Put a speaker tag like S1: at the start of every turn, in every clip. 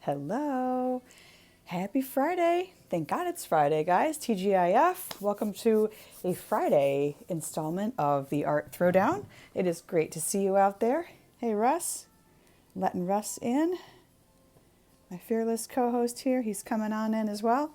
S1: Hello. Happy Friday. Thank God it's Friday, guys. TGIF. Welcome to a Friday installment of the Art Throwdown. It is great to see you out there. Hey, Russ. Letting Russ in. My fearless co-host here. He's coming on in as well.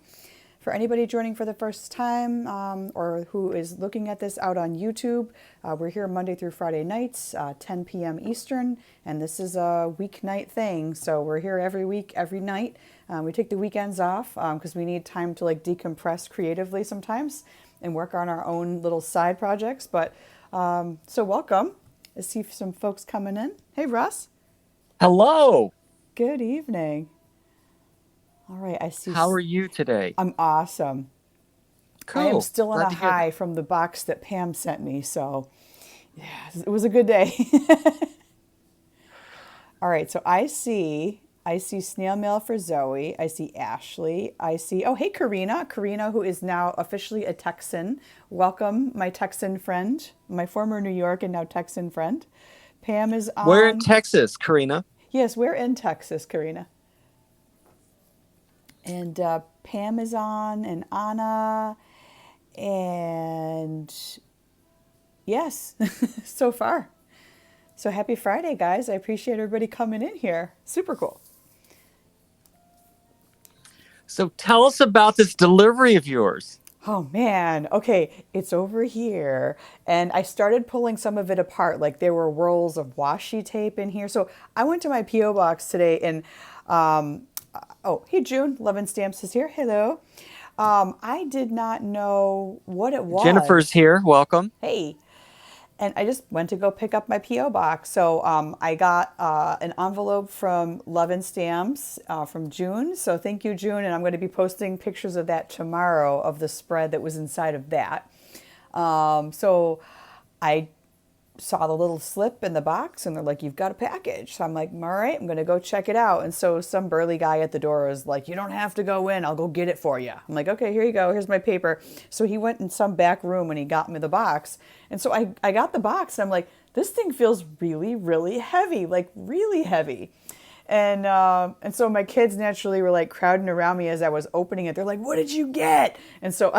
S1: For anybody joining for the first time or who is looking at this out on YouTube, we're here Monday through Friday nights, 10 p.m. Eastern, and this is a weeknight thing. So we're here every week, every night. We take the weekends off because we need time to like decompress creatively sometimes and work on our own little side projects. But so welcome. I see some folks coming in. Hey, Russ.
S2: Hello.
S1: Good evening. All right, I see.
S2: How are you today?
S1: I'm awesome. I am
S2: Cool.
S1: still on
S2: Glad
S1: a
S2: to hear
S1: high
S2: that.
S1: from the box that Pam sent me, so yeah, it was a good day. All right, so I see snail mail for Zoe. I see Ashley. I see oh hey Karina, who is now officially a Texan. Welcome, my Texan friend, my former New York and now Texan friend. Pam is
S2: We're in
S1: on.
S2: Texas, Karina.
S1: Yes, we're in Texas, Karina. And Pam is on, and Anna, and yes, so far. So happy Friday, guys. I appreciate everybody coming in here. Super cool.
S2: So tell us about this delivery of yours.
S1: Oh man. Okay, it's over here. And I started pulling some of it apart. Like there were rolls of washi tape in here. So I went to my P.O. box today and oh, hey June, Love and Stamps is here. Hello. I did not know what it
S2: Jennifer's
S1: was.
S2: here. Welcome.
S1: Hey, and I just went to go pick up my P.O. box. So I got an envelope from Love and Stamps from June. So thank you, June. And I'm going to be posting pictures of that tomorrow of the spread that was inside of that. So I saw the little slip in the box and they're like, you've got a package. So I'm like, all right, I'm going to go check it out. And so some burly guy at the door was like, you don't have to go in. I'll go get it for you. I'm like, okay, here you go. Here's my paper. So he went in some back room and he got me the box. And so I got the box and I'm like, this thing feels really, really heavy, like really heavy. And so my kids naturally were like crowding around me as I was opening it. They're like, "What did you get?" And so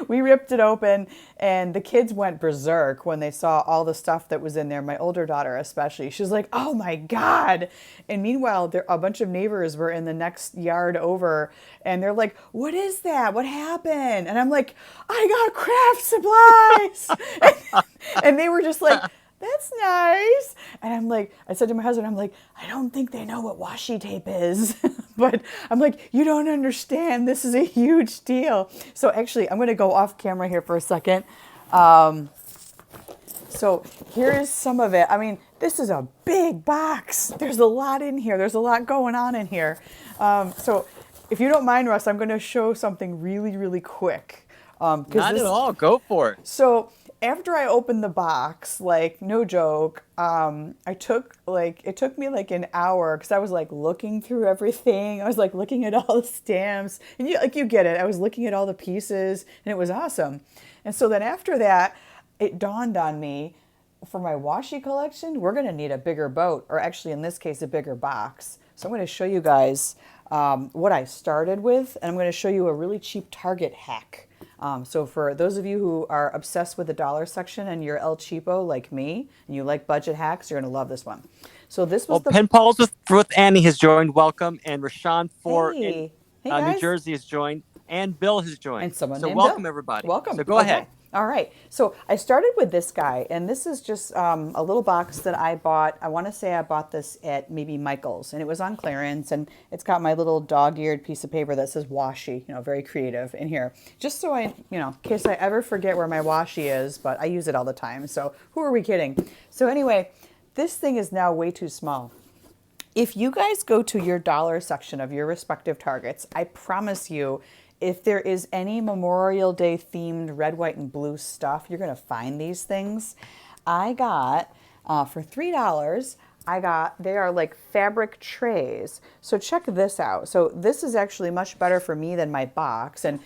S1: we ripped it open, and the kids went berserk when they saw all the stuff that was in there. My older daughter, especially, she was like, "Oh my god!" And meanwhile, a bunch of neighbors were in the next yard over, and they're like, "What is that? What happened?" And I'm like, "I got craft supplies," and they were just like, that's nice. And I'm like, I said to my husband, I'm like, I don't think they know what washi tape is. But I'm like, you don't understand. This is a huge deal. So actually, I'm going to go off camera here for a second. So here is some of it. I mean, this is a big box. There's a lot in here. There's a lot going on in here. So if you don't mind, Russ, I'm going to show something really, really quick. Because
S2: Not at
S1: this,
S2: all. Go for it.
S1: so after I opened the box, like no joke, it took me like an hour because I was like looking through everything. I was like looking at all the stamps, and you get it. I was looking at all the pieces, and it was awesome. And so then after that, it dawned on me for my washi collection, we're going to need a bigger boat, or actually in this case, a bigger box. So I'm going to show you guys what I started with, and I'm going to show you a really cheap Target hack. So for those of you who are obsessed with the dollar section and you're El Cheapo like me, and you like budget hacks, you're going to love this one. So this was
S2: Well,
S1: the
S2: Pen Pals with Annie has joined. Welcome. And Rashawn for in
S1: hey
S2: New
S1: guys,
S2: Jersey has joined. And Bill has
S1: and
S2: joined.
S1: someone
S2: So
S1: named Bill.
S2: welcome, everybody.
S1: Welcome.
S2: So go ahead.
S1: Okay. All right. So I started with this guy, and this is just a little box that I bought. I want to say I bought this at maybe Michael's, and it was on clearance, and it's got my little dog-eared piece of paper that says washi, very creative in here. Just so in case I ever forget where my washi is, but I use it all the time. So who are we kidding? So anyway, this thing is now way too small. If you guys go to your dollar section of your respective Targets, I promise you, if there is any Memorial Day themed red, white, and blue stuff, you're going to find these things. I got, for $3, they are like fabric trays. So check this out. So this is actually much better for me than my box. And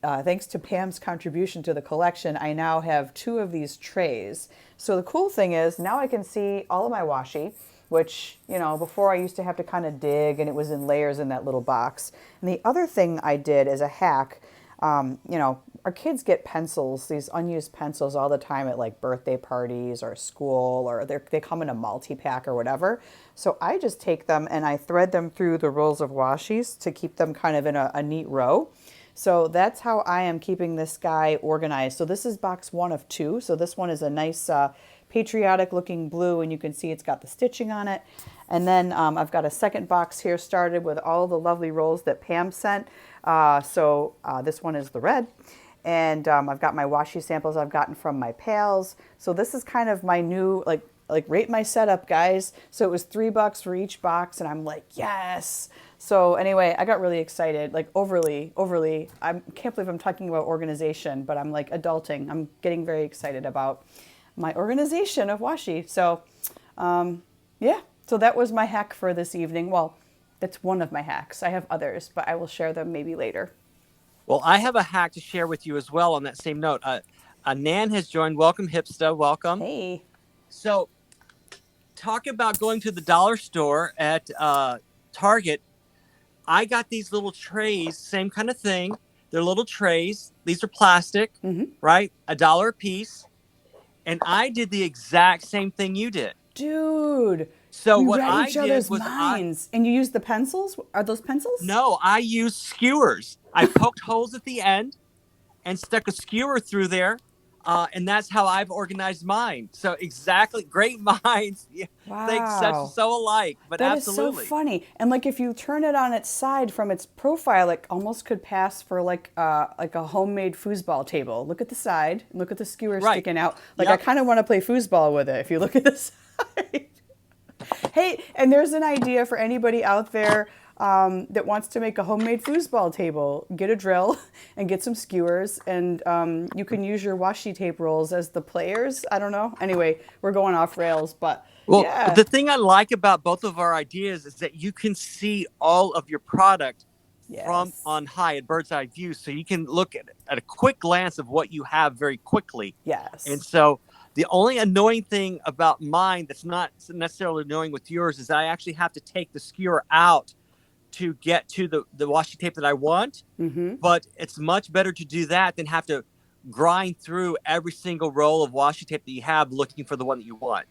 S1: thanks to Pam's contribution to the collection, I now have two of these trays. So the cool thing is now I can see all of my washi. which, before I used to have to kind of dig and it was in layers in that little box. And the other thing I did as a hack, our kids get pencils, these unused pencils all the time at like birthday parties or school, or they come in a multi-pack or whatever. So I just take them and I thread them through the rolls of washis to keep them kind of in a neat row. So that's how I am keeping this guy organized. So this is box 1 of 2. So this one is a nice patriotic looking blue, and you can see it's got the stitching on it. And then I've got a second box here started with all the lovely rolls that Pam sent. So this one is the red. And I've got my washi samples I've gotten from my pals. So this is kind of my new, like rate my setup, guys. So it was $3 for each box, and I'm like, yes. So anyway, I got really excited, like overly. I can't believe I'm talking about organization, but I'm like adulting. I'm getting very excited about my organization of washi. So yeah, so that was my hack for this evening. Well, that's one of my hacks. I have others, but I will share them maybe later.
S2: Well, I have a hack to share with you as well on that same note. Nan has joined. Welcome, Hipsta. Welcome.
S1: Hey.
S2: So, talk about going to the dollar store at Target. I got these little trays, same kind of thing. They're little trays. These are plastic, right? $1 a piece. And I did the exact same thing you did.
S1: Dude,
S2: So
S1: we
S2: what
S1: read
S2: I
S1: each
S2: did
S1: other's
S2: was
S1: minds. And you used the pencils? Are those pencils?
S2: I used skewers. I poked holes at the end and stuck a skewer through there. And that's how I've organized mine. So exactly, great minds think such
S1: Wow.
S2: so alike, but
S1: That is so
S2: absolutely.
S1: funny. And like if you turn it on its side from its profile, it almost could pass for like a homemade foosball table. Look at the side and look at the skewer
S2: Right.
S1: sticking out. Like I
S2: Yep.
S1: kind of want to play foosball with it if you look at the side. Hey, and there's an idea for anybody out there that wants to make a homemade foosball table. Get a drill and get some skewers, and you can use your washi tape rolls as the players. I don't know. Anyway, we're going off rails, but
S2: Well,
S1: yeah.
S2: the thing I like about both of our ideas is that you can see all of your product from
S1: Yes.
S2: on high at bird's eye view. So you can look at a quick glance of what you have very quickly. And
S1: Yes.
S2: so the only annoying thing about mine that's not necessarily annoying with yours is that I actually have to take the skewer out to get to the washi tape that I want. But it's much better to do that than have to grind through every single roll of washi tape that you have looking for the one that you want.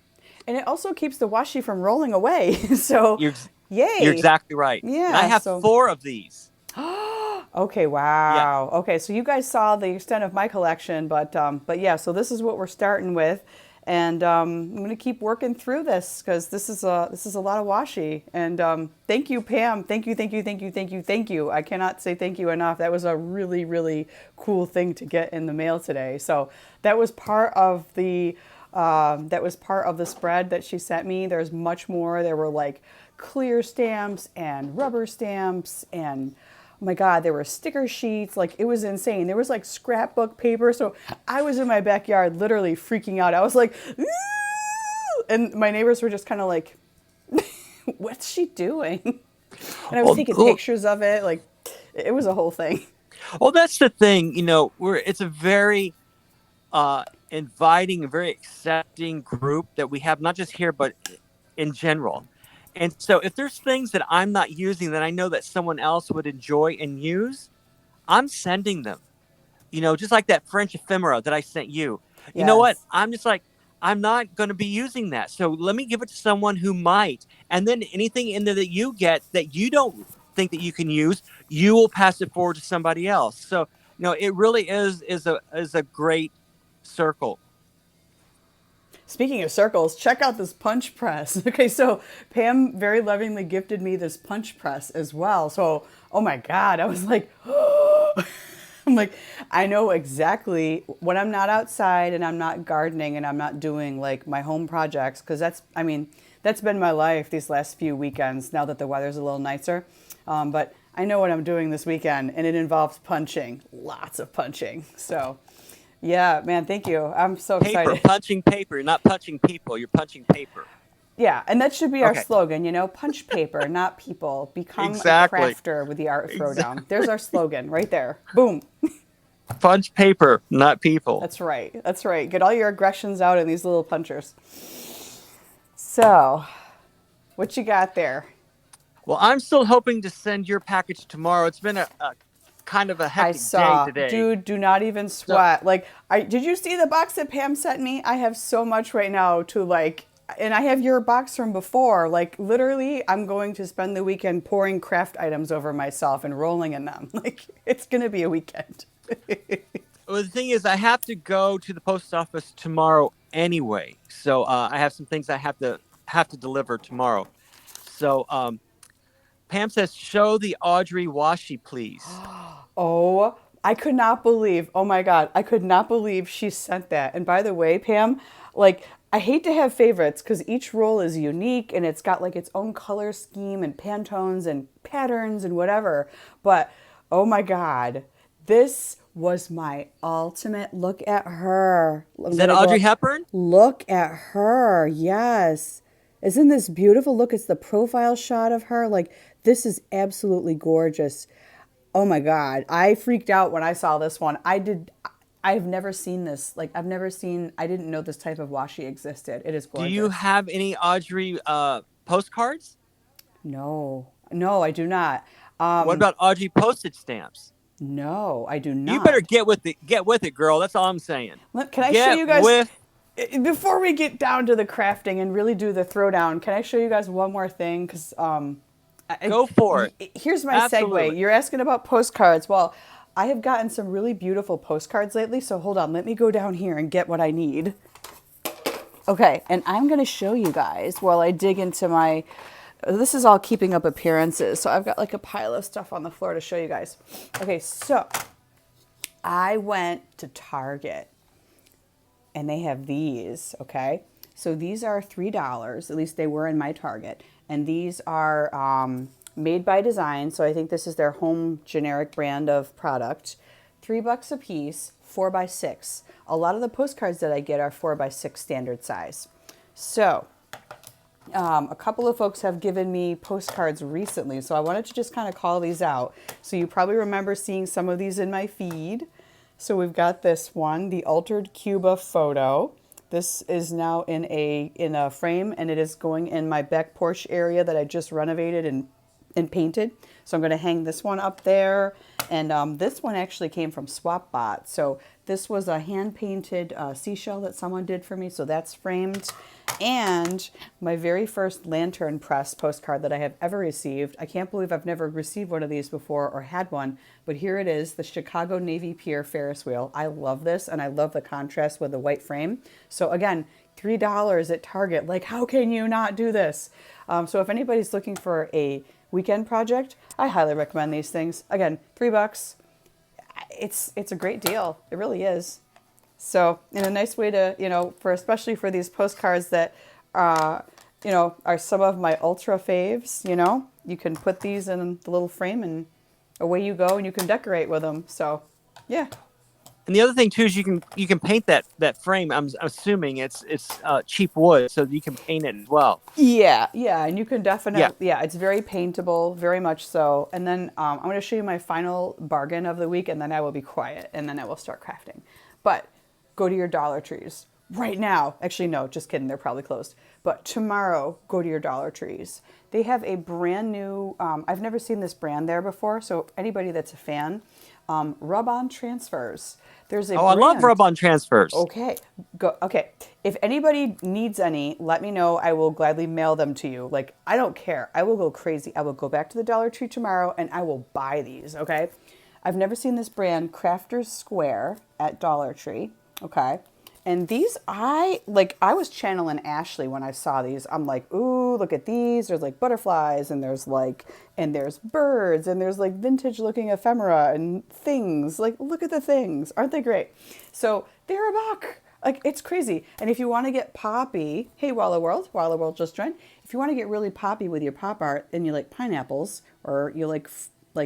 S1: And it also keeps the washi from rolling away. So,
S2: You're you're
S1: yay.
S2: exactly right. And I
S1: Yeah.
S2: have
S1: So,
S2: 4 of these.
S1: okay.
S2: Yeah.
S1: Wow. Okay. So you guys saw the extent of my collection, but yeah. So this is what we're starting with, and I'm gonna keep working through this because this is a lot of washi. And thank you, Pam. Thank you. Thank you. Thank you. Thank you. Thank you. I cannot say thank you enough. That was a really really cool thing to get in the mail today. So that was part of the spread that she sent me. There's much more. There were like clear stamps and rubber stamps and oh my God, there were sticker sheets. Like it was insane. There was like scrapbook paper. So I was in my backyard literally freaking out. I was like, ooh! And my neighbors were just kind of like, what's she doing? And I was
S2: Well,
S1: taking
S2: well,
S1: pictures of it. Like it was a whole thing.
S2: well, that's the thing. It's a very inviting, a very accepting group that we have, not just here, but in general. And so if there's things that I'm not using that I know that someone else would enjoy and use, I'm sending them. Just like that French ephemera that I sent you. You know what?
S1: Yes.
S2: I'm just like, I'm not going to be using that. So let me give it to someone who might. And then anything in there that you get that you don't think that you can use, you will pass it forward to somebody else. So, it really is a great circle.
S1: Speaking of circles, check out this punch press. Okay, so Pam very lovingly gifted me this punch press as well. So, oh my God, I was like, I'm like, I know exactly when I'm not outside and I'm not gardening and I'm not doing like my home projects, because that's been my life these last few weekends now that the weather's a little nicer. But I know what I'm doing this weekend, and it involves punching, lots of punching. So, yeah, man, thank you. I'm so
S2: Paper,
S1: excited.
S2: punching paper. You're not punching people, you're punching paper.
S1: Yeah, and that should be our
S2: Okay.
S1: slogan, punch paper, not people. Become a
S2: Exactly.
S1: crafter with the art
S2: Exactly.
S1: throwdown. There's our slogan right there. Boom.
S2: Punch paper, not people.
S1: That's right. That's right. Get all your aggressions out in these little punchers. So, What you got there?
S2: Well, I'm still hoping to send your package tomorrow. It's been a kind of a
S1: I
S2: hectic day
S1: saw,
S2: today.
S1: dude, do not even
S2: So,
S1: sweat. Like, did you see the box that Pam sent me? I have so much right now to like, and I have your box from before. Like, literally, I'm going to spend the weekend pouring craft items over myself and rolling in them. Like, it's gonna be a weekend.
S2: well, the thing is, I have to go to the post office tomorrow anyway. So I have some things I have to deliver tomorrow. So Pam says, "Show the Audrey Washi, please."
S1: Oh, I could not believe. Oh my God, I could not believe she sent that. And by the way, Pam, like I hate to have favorites because each roll is unique and it's got like its own color scheme and Pantones and patterns and whatever. But oh my God, this was my ultimate. Look at her. I'm
S2: Is that
S1: gonna go
S2: Audrey
S1: up.
S2: Hepburn?
S1: Look at her. Yes. Isn't this beautiful? Look, it's the profile shot of her. Like, this is absolutely gorgeous. Oh my God. I freaked out when I saw this one. I've never seen this. Like, I didn't know this type of washi existed. It is
S2: Do you
S1: gorgeous.
S2: have any Audrey postcards?
S1: No, no, I do not.
S2: What about Audrey postage stamps?
S1: No, I do
S2: You better
S1: not.
S2: get with it. Get with it, girl. That's all I'm saying.
S1: Can I show
S2: Get
S1: you guys,
S2: with.
S1: before we get down to the crafting and really do the throwdown, can I show you guys one more thing? Because
S2: Go for it.
S1: here's my segue.
S2: Absolutely.
S1: You're asking about postcards. Well, I have gotten some really beautiful postcards lately. So hold on, let me go down here and get what I need. Okay, and I'm going to show you guys while I dig into my. This is all keeping up appearances. So I've got like a pile of stuff on the floor to show you guys. Okay, so I went to Target and they have these, okay? So these are $3, at least they were in my Target. And these are made by design, so I think this is their home generic brand of product. $3 a piece, 4x6. A lot of the postcards that I get are 4x6 standard size. So a couple of folks have given me postcards recently, so I wanted to just kind of call these out. So you probably remember seeing some of these in my feed. So we've got this one, the Altered Cuba photo. This is now in a frame, and it is going in my back porch area that I just renovated and painted. So I'm going to hang this one up there. And this one actually came from SwapBot. So this was a hand-painted seashell that someone did for me. So that's framed. And my very first lantern press postcard that I have ever received. I can't believe I've never received one of these before or had one, but here it is, the Chicago Navy Pier Ferris wheel. I love this, and I love the contrast with the white frame. So again, $3 at Target. Like, how can you not do this? So if anybody's looking for a weekend project, I highly recommend these things. Again, $3. It's a great deal. It really is. So, in a nice way to, for especially for these postcards that, are some of my ultra faves, you can put these in the little frame and away you go and you can decorate with them. So, yeah.
S2: And the other thing too is you can paint that frame. I'm assuming it's cheap wood, so you can paint it as well.
S1: Yeah, yeah, and you can
S2: Yeah.
S1: definitely, yeah, it's very paintable, very much so. And then I'm going to show you my final bargain of the week, and then I will be quiet, and then I will start crafting. But go to your Dollar Trees right now. Actually, no, just kidding. They're probably closed. But tomorrow, go to your Dollar Trees. They have a brand new, I've never seen this brand there before, so anybody that's a fan, Rub-On Transfers. There's a
S2: Oh, I love
S1: brand.
S2: rub-on transfers.
S1: Okay, go. Okay, if anybody needs any, let me know. I will gladly mail them to you. Like, I don't care. I will go crazy. I will go back to the Dollar Tree tomorrow and I will buy these. Okay, I've never seen this brand, Crafters Square at Dollar Tree. Okay, and these I was channeling Ashley when I saw these. I'm like, ooh, look at these. There's like butterflies and there's birds and there's like vintage looking ephemera and things. Like, look at the things. Aren't they great? So they're $1. Like, it's crazy. And if you want to get poppy, hey, Walla World just joined. If you want to get really poppy with your pop art and you like pineapples or you like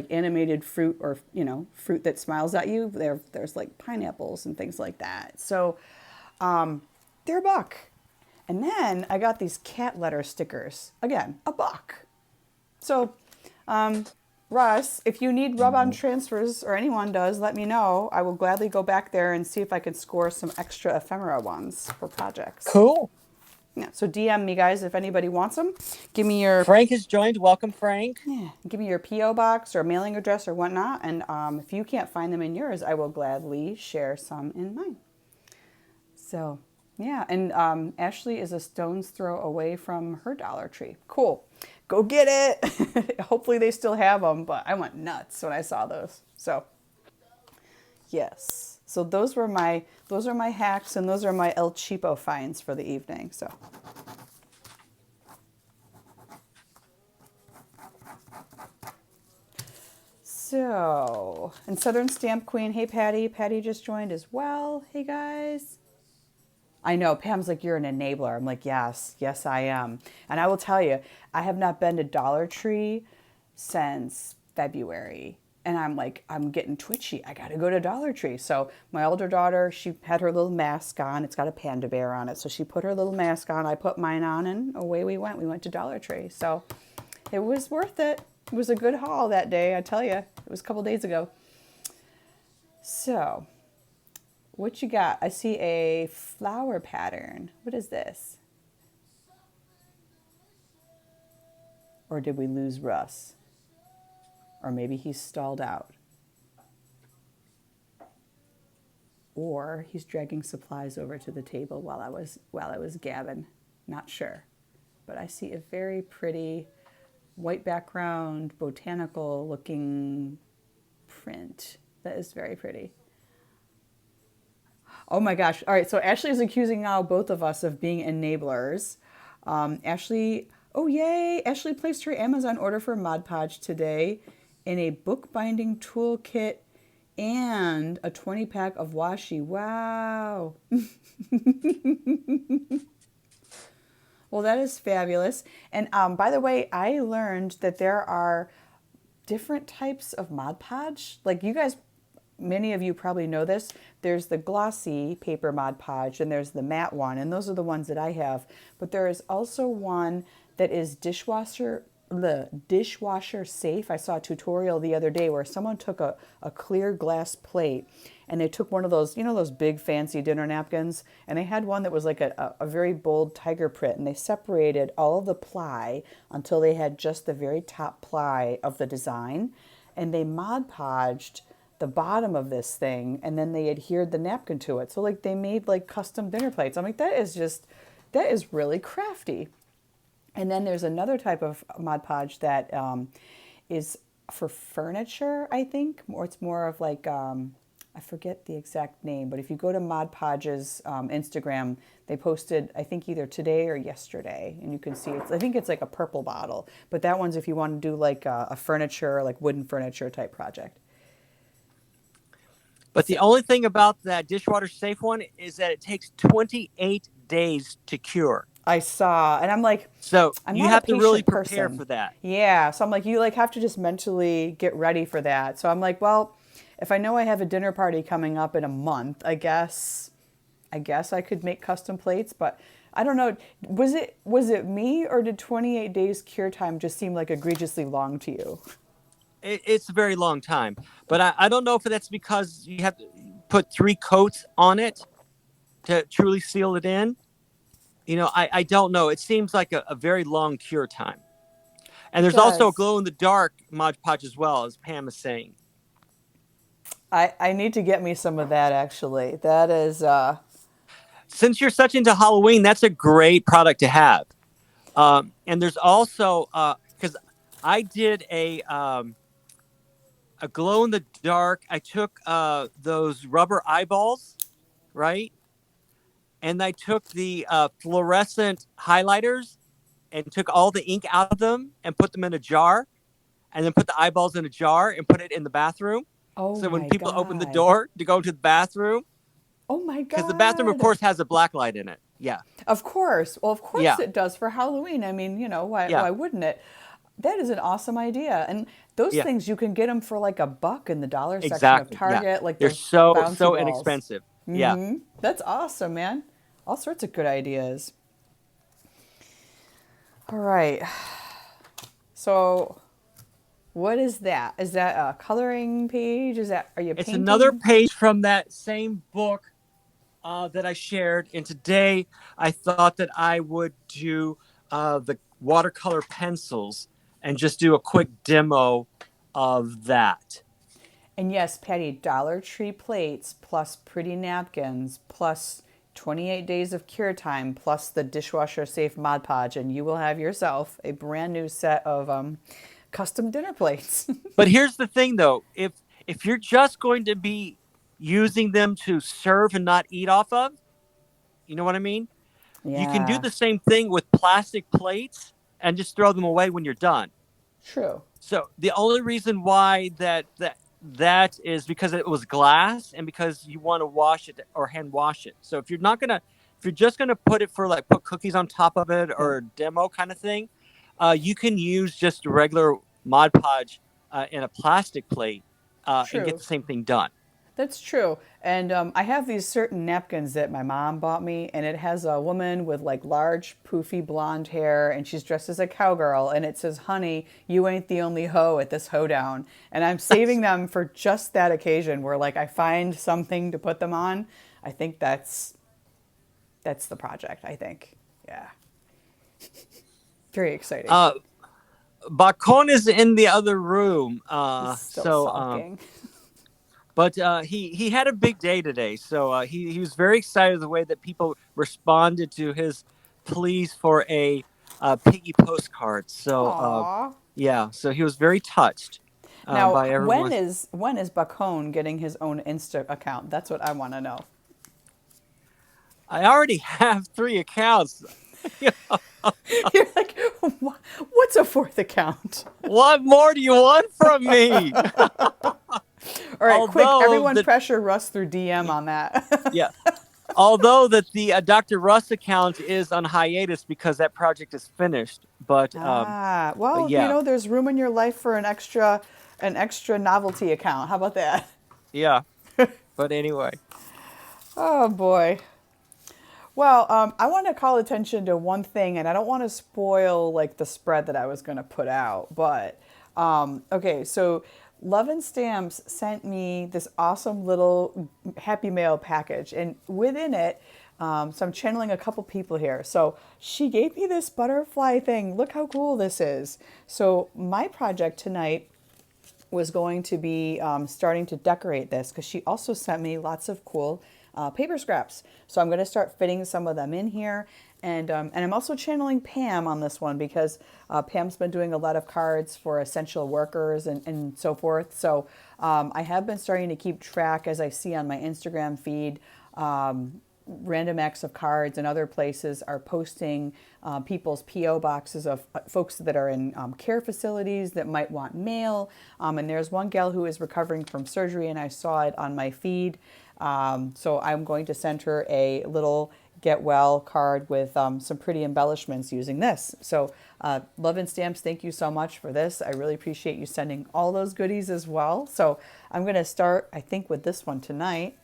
S1: animated fruit or, fruit that smiles at you, there's like pineapples and things like that. So they're $1. And then I got these cat letter stickers. Again, $1. So, Russ, if you need rub-on transfers or anyone does, let me know. I will gladly go back there and see if I can score some extra ephemera ones for projects.
S2: Cool.
S1: Yeah. So DM me, guys, if anybody wants them. Give me your
S2: Frank has joined. Welcome, Frank.
S1: Yeah, give me your PO box or mailing address or whatnot, and if you can't find them in yours, I will gladly share some in mine. So, yeah, and Ashley is a stone's throw away from her Dollar Tree. Cool, go get it. Hopefully they still have them, but I went nuts when I saw those. So, yes, so those are my hacks, and those are my El Cheapo finds for the evening. So, and Southern Stamp Queen, hey Patty. Patty just joined as well. Hey guys. I know, Pam's like, you're an enabler. I'm like, yes, yes, I am. And I will tell you, I have not been to Dollar Tree since February. And I'm like, I'm getting twitchy. I got to go to Dollar Tree. So my older daughter, she had her little mask on. It's got a panda bear on it. So she put her little mask on. I put mine on, and away we went. We went to Dollar Tree. So it was worth it. It was a good haul that day, I tell you. It was a couple days ago. So, what you got? I see a flower pattern. What is this? Or did we lose Russ? Or maybe he's stalled out. Or he's dragging supplies over to the table while I was gabbing. Not sure. But I see a very pretty white background, botanical looking print. That is very pretty. Oh my gosh. All right. So Ashley is accusing now both of us of being enablers. Ashley, oh yay. Ashley placed her Amazon order for Mod Podge today in a bookbinding toolkit and a 20 pack of washi. Wow. Well, that is fabulous. And by the way, I learned that there are different types of Mod Podge. Like you guys, many of you probably know this. There's the glossy paper Mod Podge and there's the matte one. And those are the ones that I have. But there is also one that is dishwasher safe. I saw a tutorial the other day where someone took a clear glass plate and they took one of those, those big fancy dinner napkins, and they had one that was like a very bold tiger print, and they separated all of the ply until they had just the very top ply of the design, and they Mod Podged the bottom of this thing, and then they adhered the napkin to it. So like they made like custom dinner plates. I'm like, that is really crafty. And then there's another type of Mod Podge that is for furniture, I think. Or it's more of like, I forget the exact name, but if you go to Mod Podge's Instagram, they posted, I think either today or yesterday, and you can see I think it's like a purple bottle. But that one's if you want to do like a furniture, like wooden furniture type project.
S2: But the only thing about that dishwater safe one is that it takes 28 days to cure.
S1: I saw, and I'm like,
S2: so
S1: I'm
S2: you
S1: not a
S2: have to really
S1: patient
S2: prepare
S1: person.
S2: for that.
S1: Yeah, so I'm like, you like have to just mentally get ready for that. So I'm like, well, if I know I have a dinner party coming up in a month, I guess I could make custom plates, but I don't know. Was it me, or did 28 days cure time just seem like egregiously long to you?
S2: It's a very long time, but I don't know if that's because you have to put 3 coats on it to truly seal it in. I don't know. It seems like a very long cure time. And
S1: It
S2: there's also a
S1: does.
S2: glow in the dark Mod Podge as well, as Pam is saying.
S1: I need to get me some of that actually. That is
S2: Since you're such into Halloween, that's a great product to have. And there's also because I did a glow in the dark. I took those rubber eyeballs, right? And I took the fluorescent highlighters and took all the ink out of them and put them in a jar, and then put the eyeballs in a jar and put it in the bathroom.
S1: oh
S2: So when
S1: my
S2: people open the
S1: god.
S2: door to go to the bathroom,
S1: Oh my
S2: because the bathroom, of
S1: god.
S2: course, has a black light in it. Yeah,
S1: Of course. Well, of course
S2: yeah,
S1: it does for Halloween. I mean,
S2: yeah,
S1: why wouldn't it? That is an awesome idea. And those
S2: yeah.
S1: things you can get them for like $1 in the dollar section of
S2: Exactly. Yeah,
S1: Target, like
S2: they're
S1: those
S2: so
S1: bouncy
S2: so
S1: balls.
S2: inexpensive. Yeah.
S1: That's awesome, man. All sorts of good ideas. All right. So, what is that? Is that a coloring page? Are you
S2: It's another
S1: painting?
S2: page from that same book that I shared. And today I thought that I would do the watercolor pencils and just do a quick demo of that.
S1: And yes, Patty, Dollar Tree plates plus pretty napkins plus 28 days of cure time plus the dishwasher safe Mod Podge, and you will have yourself a brand new set of custom dinner plates.
S2: But here's the thing, though: if you're just going to be using them to serve and not eat off of, you know what I mean? You can do
S1: Yeah,
S2: the same thing with plastic plates and just throw them away when you're done.
S1: true.
S2: So the only reason why that is because it was glass and because you want to wash it or hand wash it. So if you're just gonna put it for like put cookies on top of it
S1: Yep,
S2: or a demo kind of thing, you can use just a regular Mod Podge in a plastic plate and get
S1: true.
S2: the same thing done.
S1: That's true. And I have these certain napkins that my mom bought me, and it has a woman with like large, poofy blonde hair, and she's dressed as a cowgirl, and it says, "Honey, you ain't the only hoe at this hoedown." And I'm saving them for just that occasion where like I find something to put them on. I think that's the project, I think. Yeah. Very exciting.
S2: uh, Bacon is in the other room,
S1: He's still sulking.
S2: but he had a big day today, so he was very excited the way that people responded to his pleas for a piggy postcard. So
S1: Aww.
S2: yeah, so he was very touched
S1: Now,
S2: by everyone.
S1: when is Bacone getting his own Insta account? That's what I want to know.
S2: I already have 3 accounts.
S1: You're like, what's a fourth account?
S2: What more do you want from me?
S1: All right, quick,
S2: Although
S1: everyone
S2: the
S1: pressure Russ through DM on that.
S2: yeah, although that the Dr. Russ account is on hiatus because that project is finished,
S1: Ah,
S2: but
S1: well,
S2: yeah,
S1: there's room in your life for an extra novelty account. How about that?
S2: yeah. But anyway,
S1: Oh boy. Well, I want to call attention to one thing, and I don't want to spoil like the spread that I was going to put out. But okay, so Love and Stamps sent me this awesome little Happy Mail package, and within it, so I'm channeling a couple people here. So she gave me this butterfly thing. Look how cool this is. So my project tonight was going to be starting to decorate this because she also sent me lots of cool paper scraps. So I'm going to start fitting some of them in here. And I'm also channeling Pam on this one because Pam's been doing a lot of cards for essential workers and so forth. So I have been starting to keep track as I see on my Instagram feed. Random Acts of Cards and other places are posting people's P.O. boxes of folks that are in care facilities that might want mail. And there's one gal who is recovering from surgery, and I saw it on my feed. So I'm going to send her a little get well card with some pretty embellishments using this. So Love and Stamps, thank you so much for this. I really appreciate you sending all those goodies as well. So I'm going to start, I think, with this one tonight.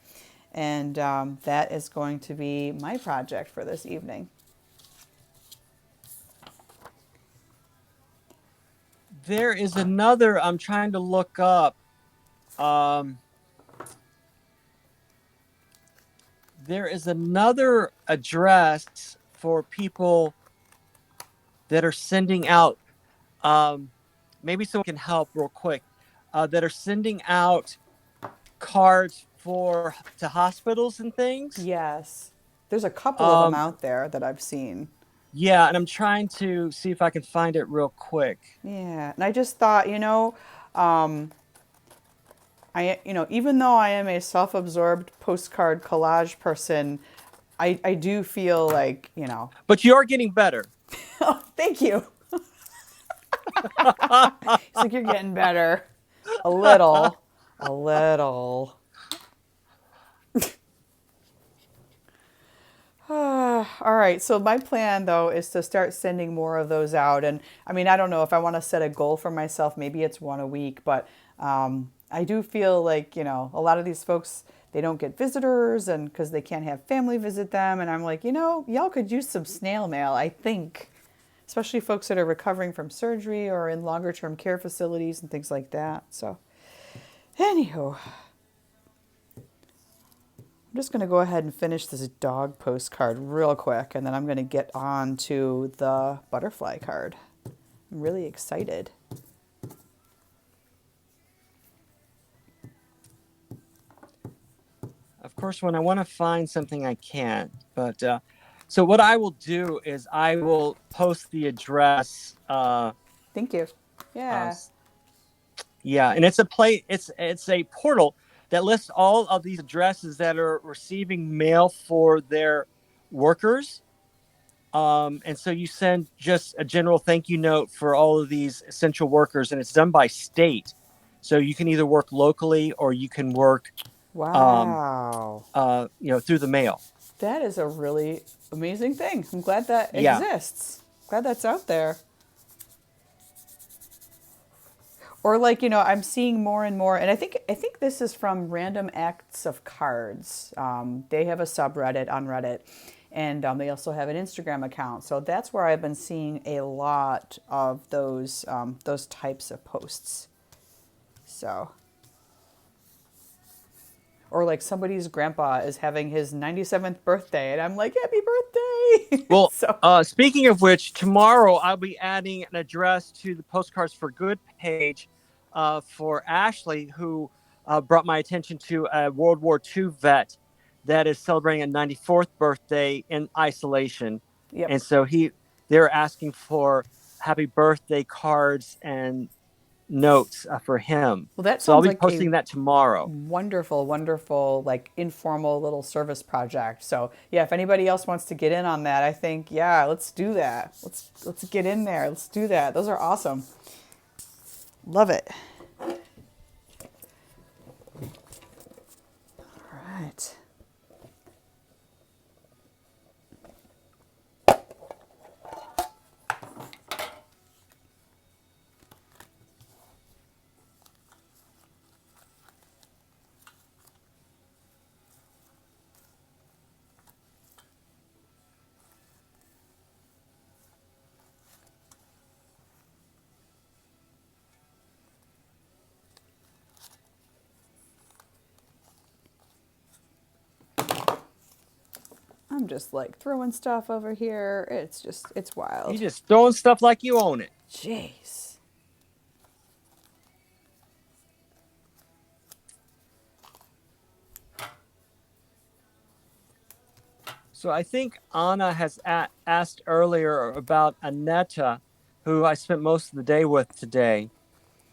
S1: And that is going to be my project for this evening.
S2: there is another. I'm trying to look up. Um, there is another address for people that are sending out. Um, Maybe someone can help real quick. That are sending out cards for to hospitals and things.
S1: Yes. There's a couple of them
S2: Um,
S1: out there that I've seen.
S2: yeah, and I'm trying to see if I can find it real quick.
S1: Yeah. And I just thought, um, even though I am a self-absorbed postcard collage person, I do feel like,
S2: But you are getting better.
S1: oh, thank you. It's like you're getting better. A little. A little. All right. So my plan though is to start sending more of those out. And I mean, I don't know if I want to set a goal for myself. Maybe it's one a week, but I do feel like, a lot of these folks, they don't get visitors and because they can't have family visit them. And I'm like, y'all could use some snail mail, I think, especially folks that are recovering from surgery or in longer term care facilities and things like that. So, anywho, I'm just going to go ahead and finish this dog postcard real quick, and then I'm going to get on to the butterfly card. I'm really excited.
S2: Of course, when I want to find something, I can't. But so what I will do is I will post the address.
S1: Thank you.
S2: Uh,
S1: Yeah.
S2: yeah, and it's a portal that lists all of these addresses that are receiving mail for their workers. And so you send just a general thank you note for all of these essential workers, and it's done by state. So you can either work locally or you can work, um,
S1: Wow.
S2: through the mail.
S1: That is a really amazing thing. I'm glad that
S2: Yeah.
S1: exists. Glad that's out there. Or like, I'm seeing more and more, and I think this is from Random Acts of Cards. They have a subreddit on Reddit, and they also have an Instagram account. So that's where I've been seeing a lot of those types of posts. So, or like somebody's grandpa is having his 97th birthday, and I'm like, happy birthday!
S2: Well,
S1: So,
S2: speaking of which, tomorrow I'll be adding an address to the Postcards for Good page for Ashley, who brought my attention to a World War II vet that is celebrating a 94th birthday in isolation.
S1: yep.
S2: And so they're asking for happy birthday cards and notes for him.
S1: Well, that
S2: So I'll
S1: sounds
S2: be
S1: like a
S2: posting that tomorrow.
S1: wonderful, wonderful, like informal little service project. So yeah, if anybody else wants to get in on that, I think yeah, let's do that. Let's get in there. Let's do that. Those are awesome. Love it. All right. I'm just like throwing stuff over here. It's
S2: You
S1: wild.
S2: just throwing stuff like you own it.
S1: Jeez.
S2: So I think Anna has asked earlier about Aneta, who I spent most of the day with today.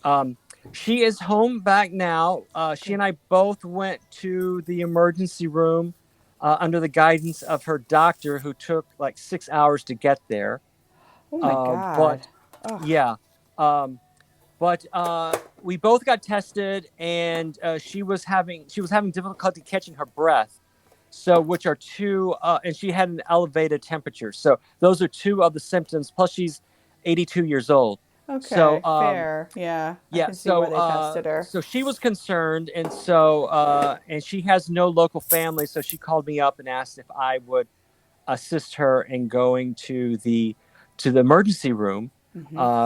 S2: Um, she is home back now. She
S1: Good.
S2: and I both went to the emergency room under the guidance of her doctor, who took like 6 hours to get there.
S1: Oh my God.
S2: But
S1: Ugh.
S2: yeah, um, but we both got tested, and she was having difficulty catching her breath. So, which are two, and she had an elevated temperature. So, those are two of the symptoms. Plus, she's 82 years old. So,
S1: Okay. Fair. Yeah. I
S2: yeah.
S1: can see why
S2: So,
S1: they tested her.
S2: so she was concerned, and and she has no local family. So she called me up and asked if I would assist her in going to the emergency room,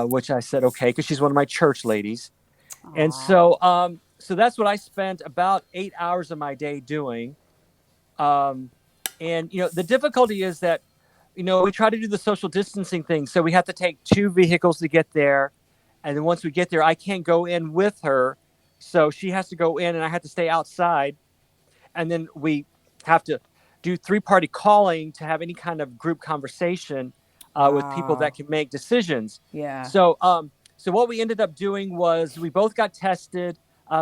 S2: which I said okay because she's one of my church ladies, and
S1: Aw.
S2: so that's what I spent about 8 hours of my day doing. Um, and the difficulty is that we try to do the social distancing thing, so we have to take two vehicles to get there, and then once we get there, I can't go in with her, so she has to go in, and I have to stay outside, and then we have to do three-party calling to have any kind of group conversation with people that
S1: Wow.
S2: can make decisions.
S1: Yeah.
S2: So what we ended up doing was we both got tested.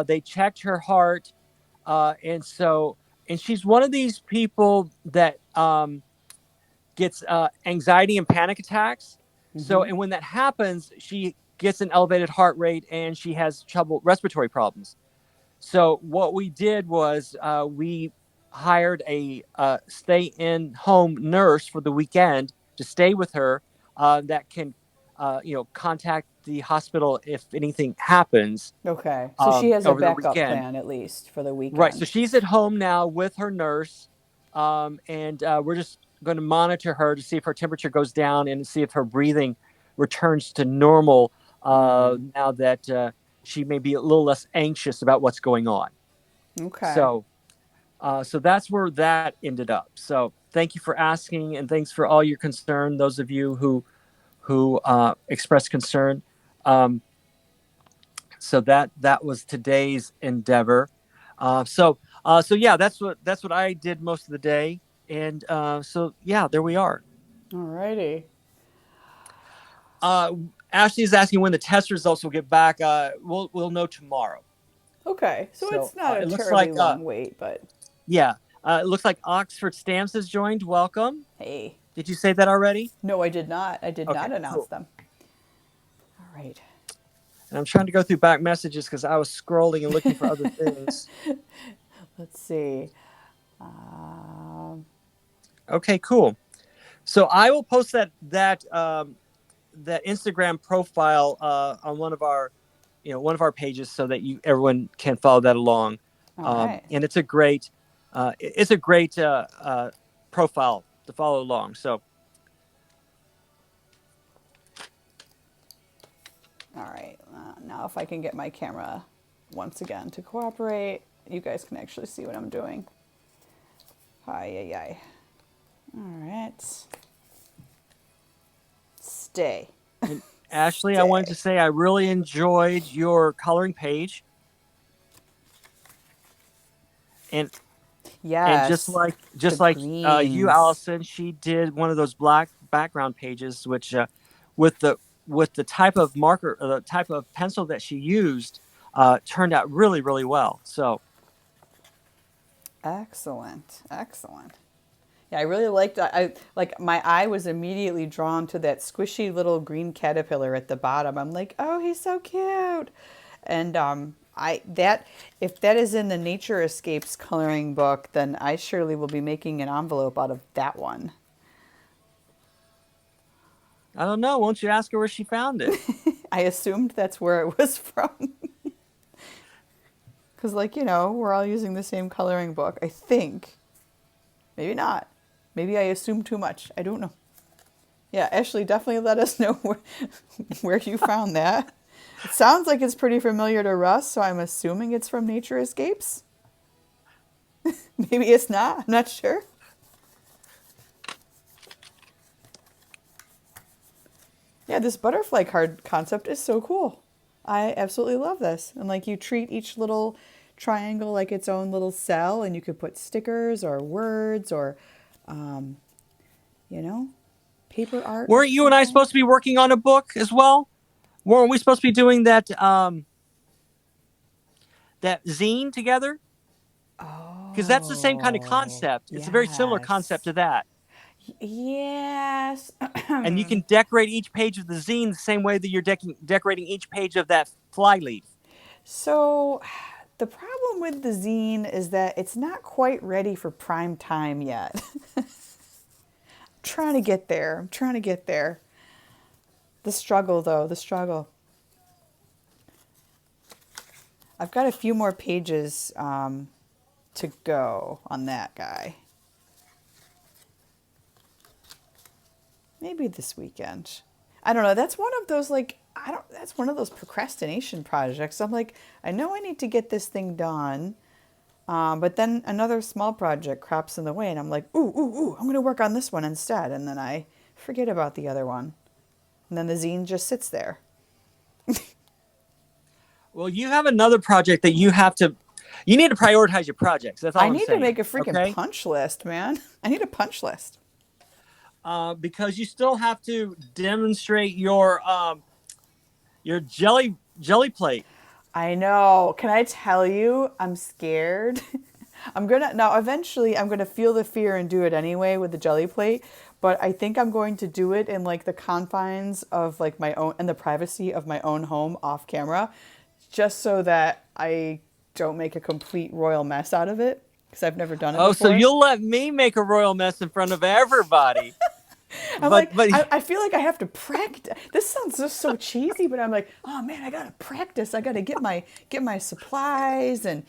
S2: They checked her heart, and she's one of these people that gets anxiety and panic attacks. So, and when that happens, she gets an elevated heart rate and she has trouble respiratory problems. So what we did was we hired a stay-in home nurse for the weekend to stay with her that can, contact the hospital if anything happens
S1: Okay. So she has a
S2: over the
S1: backup
S2: weekend.
S1: plan at least for the
S2: Right. So
S1: weekend.
S2: she's at home now with her nurse, and we're just going to monitor her to see if her temperature goes down and see if her breathing returns to normal now that she may be a little less anxious about what's going on.
S1: Okay.
S2: So, So that's where that ended up. So thank you for asking, and thanks for all your concern. Those of you who expressed concern. Um, so that was today's endeavor. So yeah, that's what I did most of the day, and so yeah, there we are.
S1: Alrighty.
S2: Uh, Ashley is asking when the test results will get back. We'll know tomorrow.
S1: Okay, so
S2: So
S1: it's not a
S2: it looks
S1: terribly
S2: like
S1: long wait, but
S2: yeah, it looks like Oxford Stamps has joined. Welcome.
S1: hey.
S2: Did you say that already?
S1: No, I did not. I did
S2: Okay,
S1: not announce
S2: cool.
S1: them. All right.
S2: And I'm trying to go through back messages because I was scrolling and looking for other things.
S1: Let's see. Um,
S2: Okay, cool. So I will post that Instagram profile on one of our pages so that everyone can follow that along.
S1: all right.
S2: And it's a great profile to follow along. So
S1: All right. Now, if I can get my camera once again to cooperate, you guys can actually see what I'm doing. Hi, yi. All right. Stay.
S2: and Ashley, I wanted to
S1: Stay.
S2: say I really enjoyed your coloring page, and and just
S1: Yes.
S2: like
S1: The
S2: just like you,
S1: greens.
S2: Allison, she did one of those black background pages, which with the type of marker, the type of pencil that she used, turned out really, really well. So
S1: Excellent. Excellent. Yeah, I really liked I like my eye was immediately drawn to that squishy little green caterpillar at the bottom. I'm like, "Oh, he's so cute." And I that if that is in the Nature Escapes coloring book, then I surely will be making an envelope out of that one.
S2: I don't know. Won't you ask her where she found it?
S1: I assumed that's where it was from. Cuz we're all using the same coloring book, I think. Maybe not. Maybe I assumed too much. I don't know. Yeah, Ashley, definitely let us know where you found that. It sounds like it's pretty familiar to Russ, so I'm assuming it's from Nature Escapes. Maybe it's not. I'm not sure. Yeah, this butterfly card concept is so cool. I absolutely love this. And you treat each little triangle like its own little cell, and you could put stickers or words or, um, you know, paper art or
S2: Weren't you and I
S1: something.
S2: supposed to be working on a book as well? Weren't we supposed to be doing that zine together? Because that's the same kind of
S1: Oh,
S2: concept. It's a very similar concept
S1: yes.
S2: to that.
S1: Yes.
S2: And you can decorate each page of the zine the same way that you're decorating each page of that flyleaf.
S1: So, the problem with the zine is that it's not quite ready for prime time yet. Trying to get there. I'm trying to get there. The struggle, though, the struggle. I've got a few more pages to go on that guy. Maybe this weekend. I don't know. That's one of those I don't. That's one of those procrastination projects. I'm like, I know I need to get this thing done, but then another small project crops in the way, and I'm like, ooh, I'm gonna work on this one instead, and then I forget about the other one, and then the zine just sits there.
S2: Well, you have another project that you need to prioritize your projects. That's
S1: I
S2: all I'm
S1: need to make
S2: saying.
S1: a freaking
S2: Okay.
S1: punch list, man. I need a punch list.
S2: Because you still have to demonstrate your jelly plate.
S1: I know. Can I tell you? I'm scared. Eventually I'm gonna feel the fear and do it anyway with the jelly plate. But I think I'm going to do it in the confines of my own and the privacy of my own home off camera, just so that I don't make a complete royal mess out of it because I've never done it
S2: Oh, so
S1: before.
S2: you'll let me make a royal mess in front of everybody.
S1: I'm
S2: But
S1: like,
S2: but
S1: I feel like I have to practice. This sounds just so cheesy, but I'm like, oh man, I gotta practice. I gotta get my supplies and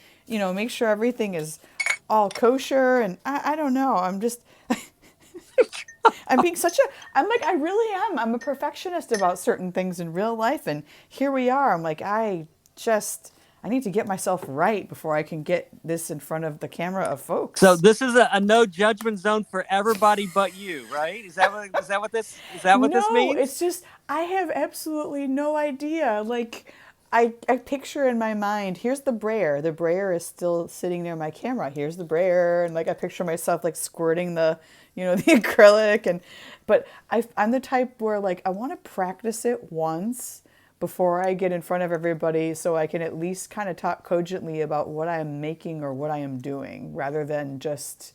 S1: make sure everything is all kosher. And I don't know. I'm being such a. I'm like, I really am. I'm a perfectionist about certain things in real life, and here we are. I'm like, I need to get myself right before I can get this in front of the camera of
S2: So
S1: folks.
S2: this is a no judgment zone for everybody but you, right? Is that what this
S1: No,
S2: means?
S1: it's just I have absolutely no idea. Like I picture in my mind, here's the brayer. The brayer is still sitting near my camera. Here's the brayer, and like I picture myself like squirting the, the acrylic, and but I'm the type where like I want to practice it once before I get in front of everybody so I can at least kind of talk cogently about what I am making or what I am doing rather than just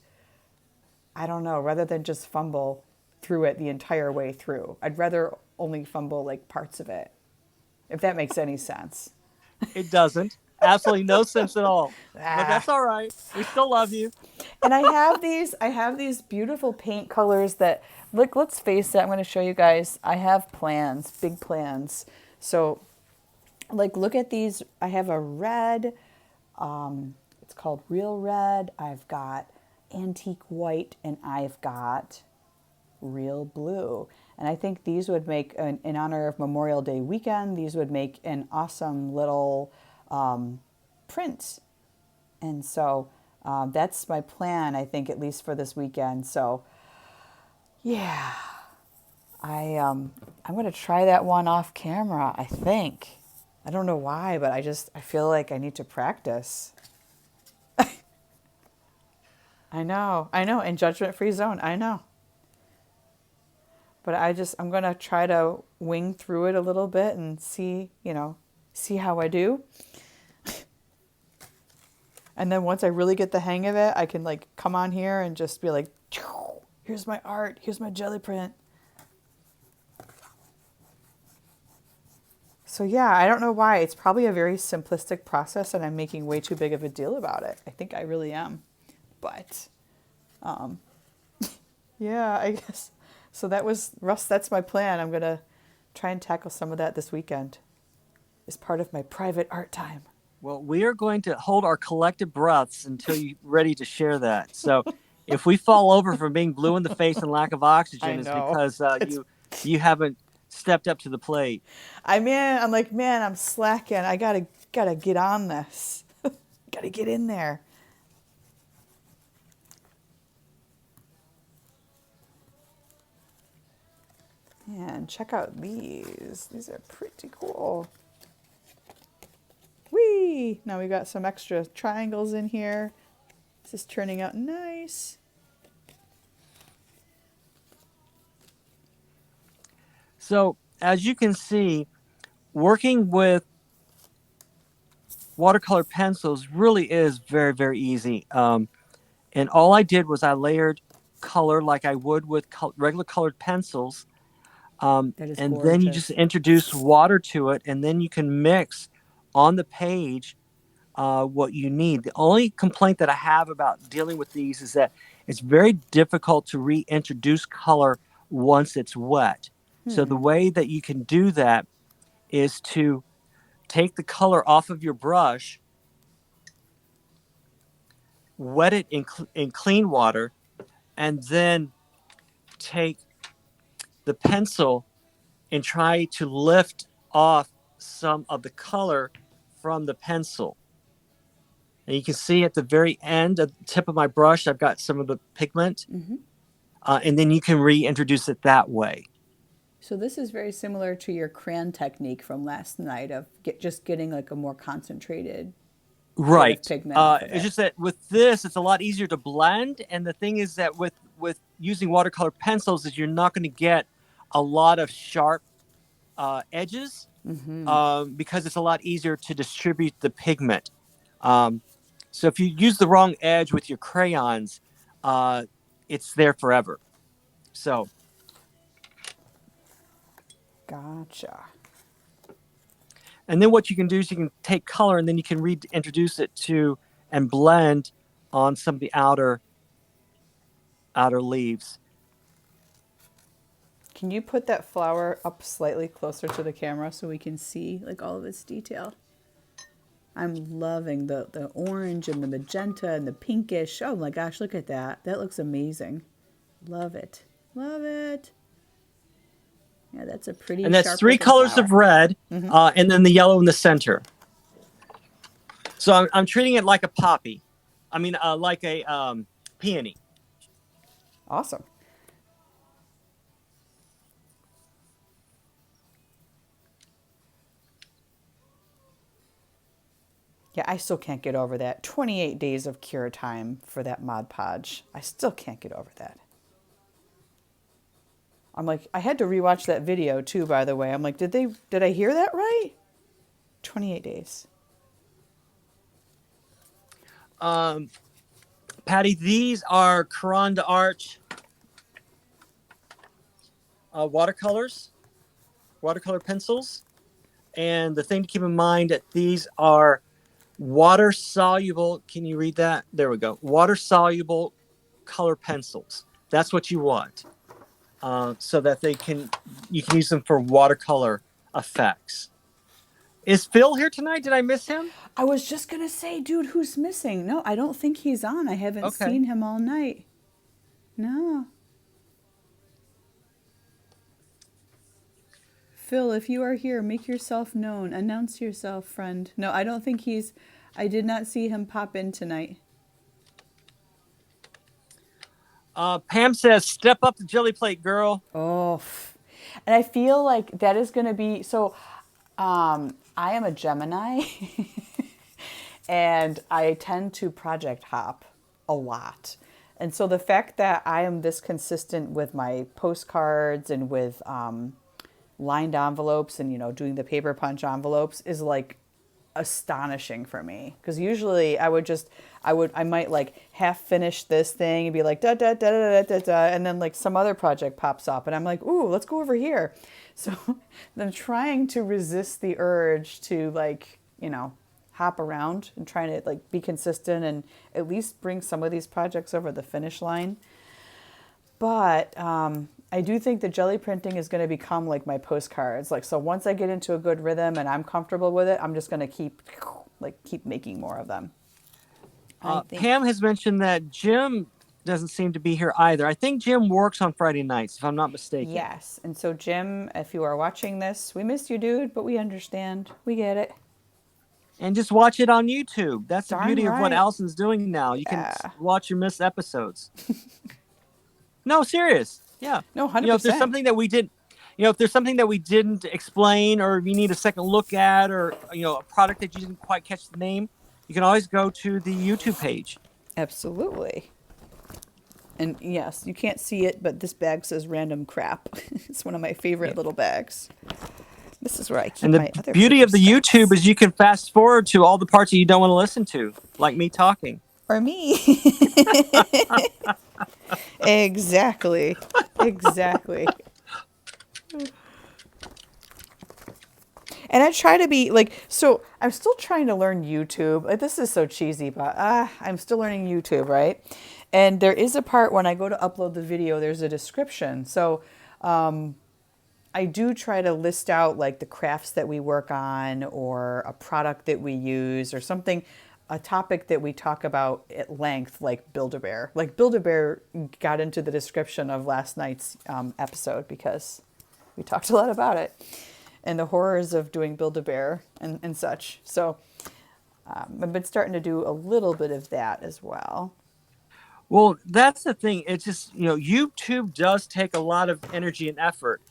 S1: I don't know, rather than just fumble through it the entire way through. I'd rather only fumble like parts of it, if that makes any sense.
S2: It doesn't. Absolutely no sense at all. But
S1: Ah.
S2: that's all right. We still love you.
S1: And I have these beautiful paint colors that look, let's face it, I'm going to show you guys. I have plans, big plans. So like look at these. I have a red, it's called Real Red. I've got Antique White, and I've got Real Blue. And I think these would make, in honor of Memorial Day weekend, these would make an awesome little print. And so that's my plan, I think, at least for this weekend. So yeah, I'm going to try that one off camera, I think. I don't know why, but I feel like I need to practice. I know, in judgment-free zone, I know. But I'm going to try to wing through it a little bit and see, see how I do. And then once I really get the hang of it, I can like come on here and just be like, here's my art, here's my jelly print. So yeah, I don't know why. It's probably a very simplistic process and I'm making way too big of a deal about it. I think I really am. But yeah, I guess. So that was, Russ, that's my plan. I'm going to try and tackle some of that this weekend as part of my private art time.
S2: Well, we are going to hold our collective breaths until you're ready to share that. So if we fall over from being blue in the face and lack of
S1: I
S2: oxygen, is
S1: know.
S2: because
S1: It's,
S2: you haven't stepped up to the plate.
S1: I'm like, man, I'm slacking. I gotta get on this. Gotta get in there. And check out these. These are pretty cool. Whee! Now we got some extra triangles in here. This is turning out nice.
S2: So as you can see, working with watercolor pencils really is very, very easy. And all I did was I layered color like I would with regular colored pencils.
S1: That is
S2: And then you just
S1: gorgeous.
S2: introduce water to it, and then you can mix on the page what you need. The only complaint that I have about dealing with these is that it's very difficult to reintroduce color once it's wet. So the way that you can do that is to take the color off of your brush, wet it in clean water, and then take the pencil and try to lift off some of the color from the pencil. And you can see at the very end, at the tip of my brush, I've got some of the pigment. And then you can reintroduce it that way.
S1: So this is very similar to your crayon technique from last night of just getting like a more concentrated bit of
S2: Right.
S1: pigment off of
S2: It's
S1: it.
S2: just that with this, it's a lot easier to blend. And the thing is that with using watercolor pencils, is you're not going to get a lot of sharp edges because it's a lot easier to distribute the pigment. Um, so if you use the wrong edge with your crayons, it's there forever. So,
S1: Gotcha.
S2: and then what you can do is you can take color and then you can reintroduce it to and blend on some of the outer leaves.
S1: Can you put that flower up slightly closer to the camera so we can see like all of its detail? I'm loving the orange and the magenta and the pinkish. Oh my gosh, look at that. That looks amazing. Love it. Love it. Yeah, that's a pretty
S2: And that's
S1: sharp
S2: three
S1: looking
S2: colors
S1: flower.
S2: of red, and then the yellow in the center. So I'm treating it like a poppy. I mean, like a peony.
S1: Awesome. Yeah, I still can't get over that. 28 days of cure time for that Mod Podge. I still can't get over that. I'm like, I had to rewatch that video too, by the way. I'm like, did I hear that right? 28 days.
S2: Um, Patty, these are Caran d'Arch watercolors, watercolor pencils. And the thing to keep in mind that these are water soluble. Can you read that? There we go. Water soluble color pencils. That's what you want, so that you can use them for watercolor effects. Is Phil here tonight? Did I miss him?
S1: I was just gonna say, dude, who's missing? No, I don't think he's on. I haven't
S2: Okay.
S1: seen him all night. No. Phil, if you are here, make yourself known. Announce yourself, friend. No, I don't think I did not see him pop in tonight.
S2: Pam says, "Step up the jelly plate, girl."
S1: Oh, and I feel like that is going to be so. I am a Gemini, and I tend to project hop a lot. And so the fact that I am this consistent with my postcards and with lined envelopes and doing the paper punch envelopes is like astonishing for me, because usually I might like half finish this thing and be like da da da da da da, and then like some other project pops up and I'm like, ooh, let's go over here. So I'm trying to resist the urge to like hop around and trying to like be consistent and at least bring some of these projects over the finish line. But I do think the jelly printing is going to become like my postcards. Like, so once I get into a good rhythm and I'm comfortable with it, I'm just going to keep making more of them. I think.
S2: Pam has mentioned that Jim doesn't seem to be here either. I think Jim works on Friday nights, if I'm not mistaken.
S1: Yes. And so, Jim, if you are watching this, we missed you, dude, but we understand. We get it.
S2: And just watch it on YouTube. That's the
S1: Darn
S2: beauty of what
S1: right.
S2: Allison's doing now. You can
S1: Yeah.
S2: watch your missed episodes. No, serious. Yeah.
S1: No,
S2: If there's
S1: 100%.
S2: something that we didn't, if there's something that we didn't explain, or you need a second look at, or a product that you didn't quite catch the name, you can always go to the YouTube page.
S1: Absolutely. And yes, you can't see it, but this bag says random crap. It's one of my favorite
S2: Yeah.
S1: little bags. This is where I keep
S2: And the
S1: my other
S2: beauty
S1: paper
S2: of the YouTube
S1: scraps.
S2: is you can fast forward to all the parts that you don't want to listen to, like me talking.
S1: Or me. Exactly. Exactly. And I try to be like, so I'm still trying to learn YouTube. Like, this is so cheesy, but I'm still learning YouTube, right? And there is a part when I go to upload the video, there's a description. So I do try to list out like the crafts that we work on or a product that we use or something, a topic that we talk about at length, like Build-A-Bear. Like Build-A-Bear got into the description of last night's episode because we talked a lot about it and the horrors of doing Build-A-Bear and such. So I've been starting to do a little bit of that as well.
S2: Well, that's the thing. It's just, YouTube does take a lot of energy and effort.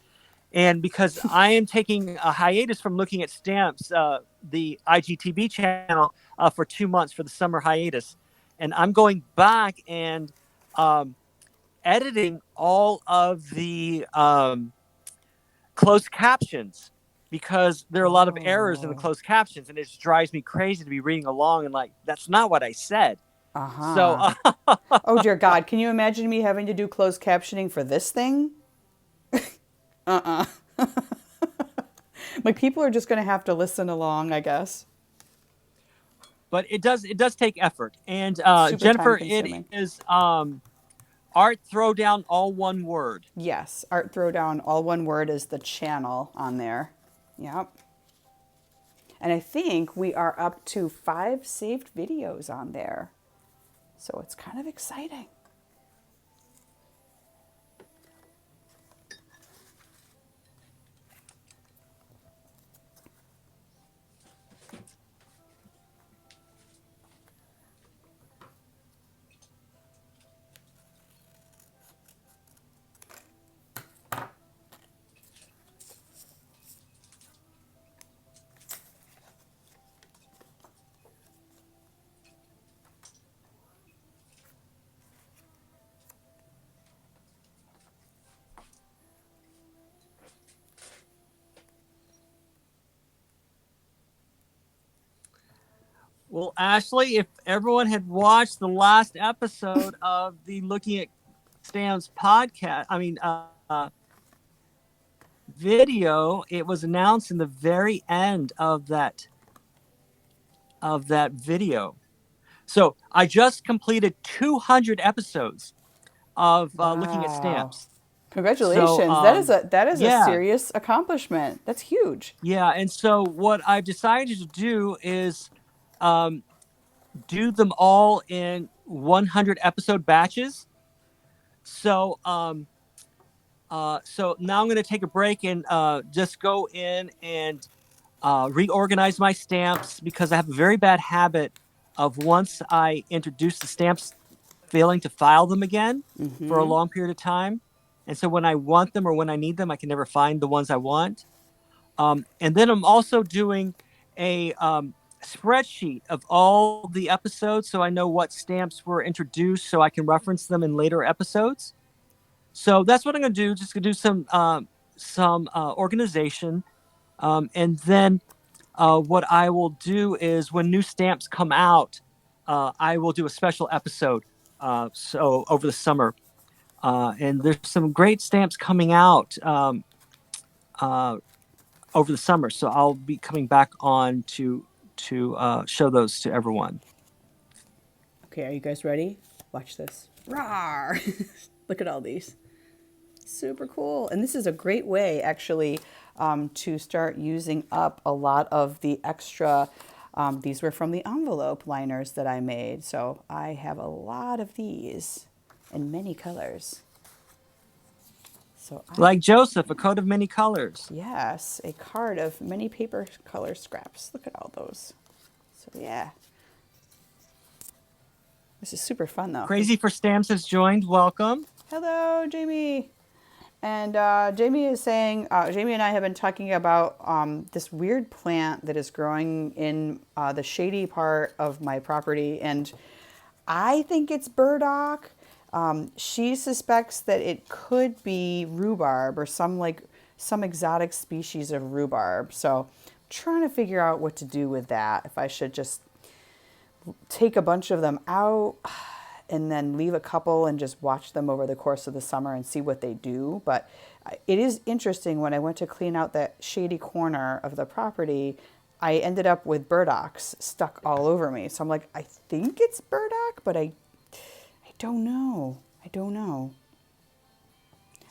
S2: And because I am taking a hiatus from looking at stamps, the IGTV channel, for 2 months for the summer hiatus, and I'm going back and editing all of the closed captions, because there are a lot of errors in the
S1: Oh.
S2: closed captions, and it just drives me crazy to be reading along and like, that's not what I said. So,
S1: Uh-huh. Oh dear God, can you imagine me having to do closed captioning for this thing? Like, people are just going to have to listen along, I guess.
S2: but it does take effort. And
S1: Super time
S2: Jennifer, it
S1: consuming.
S2: is art throwdown, all one word.
S1: Yes, Art Throwdown, all one word, is the channel on there. Yep. And I think we are up to 5 saved videos on there. So it's kind of exciting.
S2: Well, Ashley, if everyone had watched the last episode of the Looking at Stamps podcast, video, it was announced in the very end of that video. So I just completed 200 episodes of Looking at
S1: Wow.
S2: Stamps. So
S1: Congratulations. That is a
S2: yeah,
S1: serious accomplishment. That's huge.
S2: yeah. And so what I've decided to do is um, do them all in 100 episode batches. So so now I'm going to take a break and just go in and reorganize my stamps because I have a very bad habit of once I introduce the stamps, failing to file them again for a long period of time. And so when I want them or when I need them, I can never find the ones I want. And then I'm also doing a spreadsheet of all the episodes so I know what stamps were introduced so I can reference them in later episodes. So that's what I'm going to do. Just going to do some organization, and then what I will do is when new stamps come out, I will do a special episode. So over the summer, and there's some great stamps coming out uh, over the summer. So I'll be coming back on to show those to everyone.
S1: Okay, are you guys ready? Watch this. Rawr! Look at all these. Super cool. And this is a great way, actually, to start using up a lot of the extra. These were from the envelope liners that I made. So I have a lot of these in many colors. So
S2: Like Joseph, a coat of many colors.
S1: yes, a card of many paper color scraps. Look at all those. So yeah, this is super fun though.
S2: Crazy for Stamps has joined. Welcome.
S1: Hello, Jamie. And Jamie is saying, Jamie and I have been talking about this weird plant that is growing in the shady part of my property. And I think it's burdock. She suspects that it could be rhubarb or some exotic species of rhubarb. So trying to figure out what to do with that. If I should just take a bunch of them out and then leave a couple and just watch them over the course of the summer and see what they do. But it is interesting, when I went to clean out that shady corner of the property, I ended up with burdocks stuck all over me. So I'm like, I think it's burdock, but I don't know. I don't know.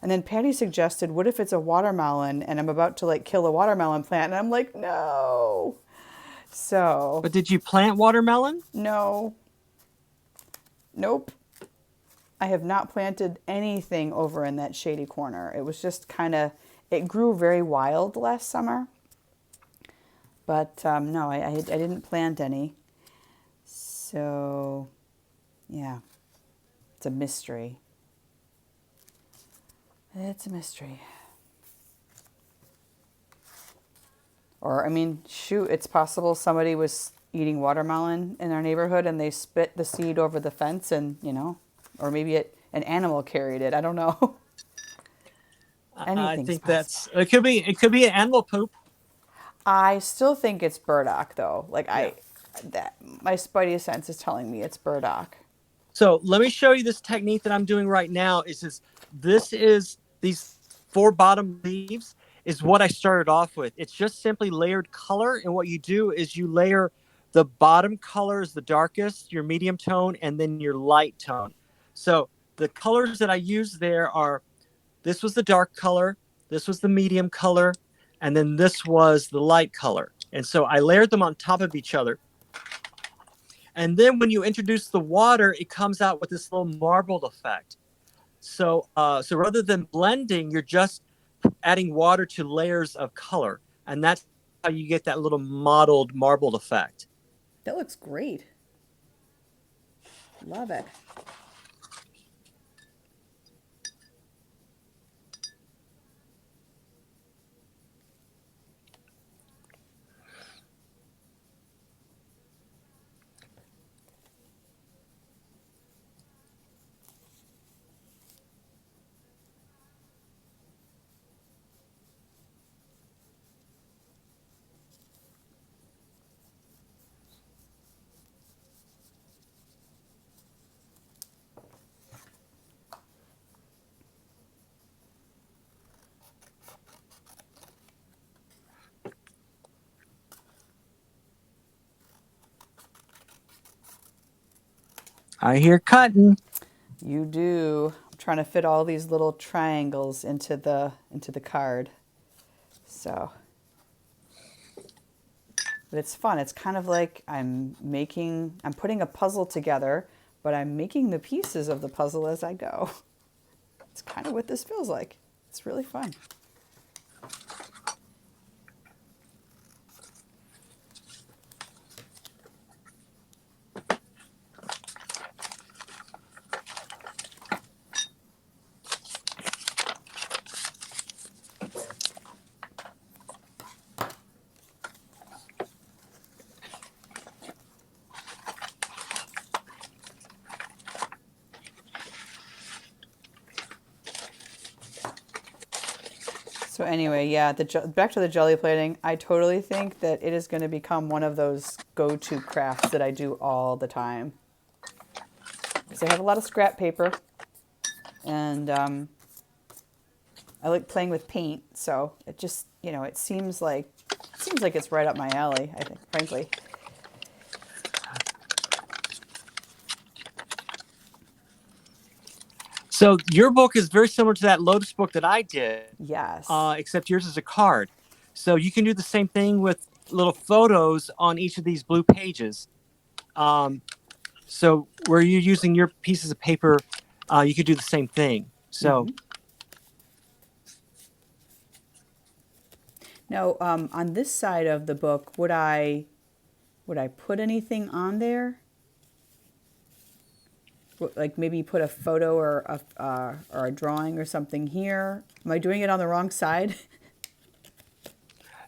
S1: And then Patty suggested, what if it's a watermelon and I'm about to kill a watermelon plant? And I'm like, no. So,
S2: But did you plant watermelon?
S1: no. Nope. I have not planted anything over in that shady corner. It was just it grew very wild last summer. But no, I didn't plant any. So, yeah, it's a mystery. It's a mystery. Or, I mean, shoot, it's possible somebody was eating watermelon in our neighborhood and they spit the seed over the fence and, or maybe an animal carried it. I don't know.
S2: I
S1: Anything's
S2: think
S1: possible.
S2: it could be an animal poop.
S1: I still think it's burdock though.
S2: Yeah.
S1: My spidey sense is telling me it's burdock.
S2: So let me show you this technique that I'm doing right now. This is these 4 bottom leaves is what I started off with. It's just simply layered color. And what you do is you layer the bottom color is the darkest, your medium tone, and then your light tone. So the colors that I use there are, this was the dark color, this was the medium color, and then this was the light color. And so I layered them on top of each other. And then when you introduce the water, it comes out with this little marbled effect. So rather than blending, you're just adding water to layers of color. And that's how you get that little mottled, marbled effect.
S1: That looks great. Love it.
S2: I hear cutting.
S1: You do. I'm trying to fit all these little triangles into the card. So, but it's fun. It's kind of like I'm putting a puzzle together, but I'm making the pieces of the puzzle as I go. It's kind of what this feels like. It's really fun. So anyway, yeah, back to the jelly plating. I totally think that it is going to become one of those go-to crafts that I do all the time. Because I have a lot of scrap paper, and I like playing with paint. So it just, it seems like it's right up my alley. I think, frankly.
S2: So your book is very similar to that Lotus book that I did,
S1: Yes.
S2: except yours is a card. So you can do the same thing with little photos on each of these blue pages. Um, so where you're using your pieces of paper, you could do the same thing. So
S1: Now, on this side of the book, would I put anything on there? Like maybe put a photo or a drawing or something here? Am I doing it on the wrong side?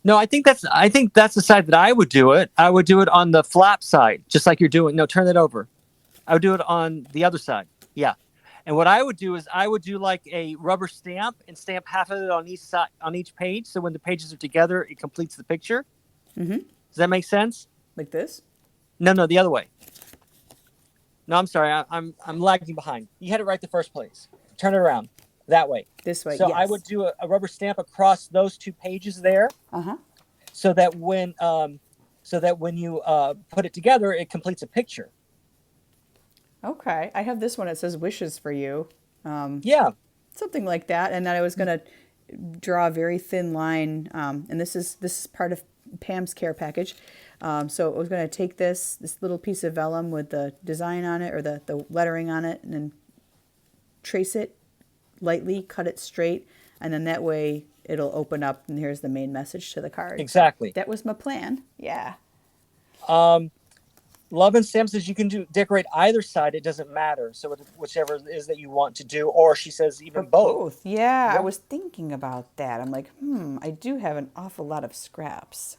S2: no, I think that's the side that I would do it. I would do it on the flap side, just like you're doing. No, turn that over. I would do it on the other side. Yeah. And what I would do is I would do like a rubber stamp and stamp half of it on each side on each page. So when the pages are together, it completes the picture.
S1: Mm-hmm.
S2: Does that make sense?
S1: Like this?
S2: No, the other way. No, I'm sorry. I'm lagging behind. You had it right the first place. Turn it around that way.
S1: This way,
S2: So I would
S1: yes.
S2: do a rubber stamp across those two pages there,
S1: Uh-huh.
S2: so that when you put it together, it completes a picture.
S1: Okay. I have this one. It says wishes for you.
S2: Yeah,
S1: Something like that. And then I was going to draw a very thin line. And this is part of Pam's care package. So I was going to take this little piece of vellum with the design on it or the lettering on it, and then trace it lightly, cut it straight, and then that way it'll open up and here's the main message to the card. So
S2: exactly.
S1: that was my plan. Yeah.
S2: Love and Sam says you can decorate either side. It doesn't matter. So whichever it is that you want to do, or she says
S1: Or
S2: even both.
S1: both. Yeah, I
S2: Yeah.
S1: was thinking about that. I'm like, I do have an awful lot of scraps.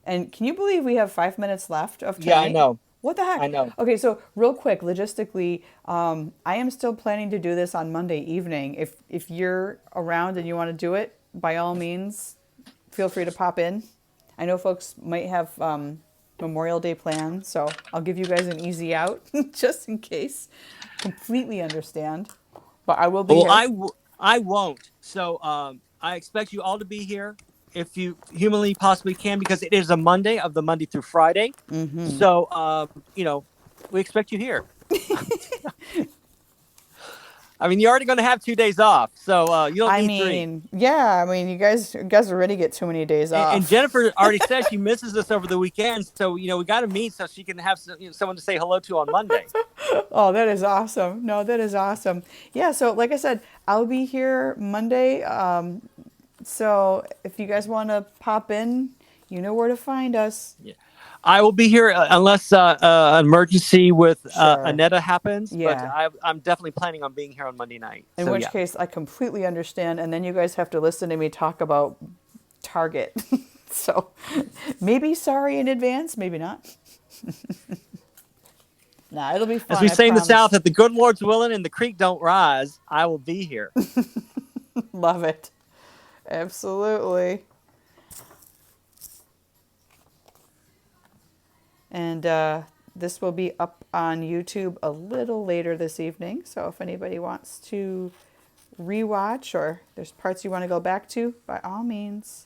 S1: And can you believe we have 5 minutes left of
S2: Yeah, I
S1: tonight?
S2: know.
S1: What the heck?
S2: I know.
S1: Okay, so real quick, logistically, I am still planning to do this on Monday evening. If you're around and you want to do it, by all means, feel free to pop in. I know folks might have Memorial Day plans, so I'll give you guys an easy out just in case. Completely understand, but I will be
S2: Well,
S1: here.
S2: I won't. So I expect you all to be here if you humanly possibly can, because it is a Monday of the Monday through Friday. So we expect you here. I mean, you're already going to have 2 days off, so you don't
S1: I
S2: need three.
S1: mean, yeah, I mean, you guys already get too many days
S2: And
S1: off.
S2: Jennifer already said she misses us over the weekend, so we got to meet so she can have someone to say hello to on Monday.
S1: Oh, that is awesome. No, that is awesome. Yeah, so like I said, I'll be here Monday. So if you guys want to pop in, you know where to find us.
S2: Yeah. I will be here unless an emergency with
S1: Sure.
S2: Aneta happens, but
S1: Yeah.
S2: I'm definitely planning on being here on Monday night.
S1: In
S2: So
S1: which
S2: yeah.
S1: case, I completely understand. And then you guys have to listen to me talk about Target. So maybe sorry in advance, maybe not. Nah, it'll be
S2: As
S1: fun,
S2: we
S1: I
S2: say in the South,
S1: promise.
S2: if the good Lord's willing and the creek don't rise, I will be here.
S1: Love it. Absolutely. And this will be up on YouTube a little later this evening. So if anybody wants to rewatch or there's parts you want to go back to, by all means.